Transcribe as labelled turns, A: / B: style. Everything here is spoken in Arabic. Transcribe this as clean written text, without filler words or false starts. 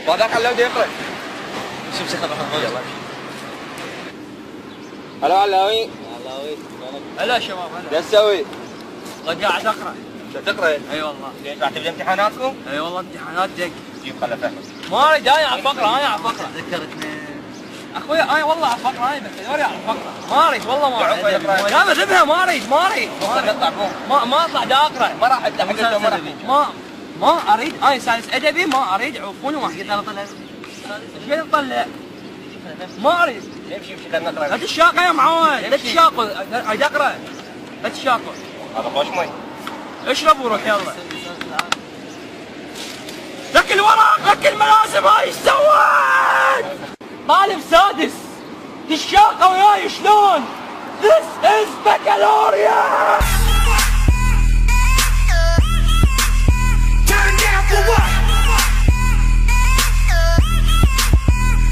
A: وهذاك علاوي يقرا.
B: شوف شيخ عبد الرحمن.
A: يلا هلا علاوي.
B: علاوي.
C: هلا شباب هلا.
A: ايش تسوي؟
C: والله قاعد اقرا.
A: تقرا؟
C: اي والله.
A: ليش راح تبدا امتحاناتكم؟
C: اي والله امتحانات دق.
A: جيب خله فهمك.
C: ما اريد انا على الفقره انا على الفقره.
B: ذكرتني.
C: اخوي انا والله على الفقره انا بكالوريا على الفقره. ما اريد والله ما اريد.
A: يقرأ.
C: لا بذبها ما اريد ما اريد.
A: نطلع فوق.
C: ما اطلع دا اقرا.
A: ما راح ابدا حق ما راح.
C: ما اريد انا ساينس ادبي ما اريد عوفوني ما
B: قلت انا طلع.
C: ايش قاعد نطلع؟ ما اريد.
A: امشي خلينا نقرا.
C: لا تشاقى يا معود لا تشاقى اريد اقرا. لا تشاقى.
A: هذا خوش مي.
C: اشرب وروح يلا. لك الورق لك الملازم هاي ايش سويت؟ طالب سادس تشاقى وياي شلون؟ This is Baccalaureate!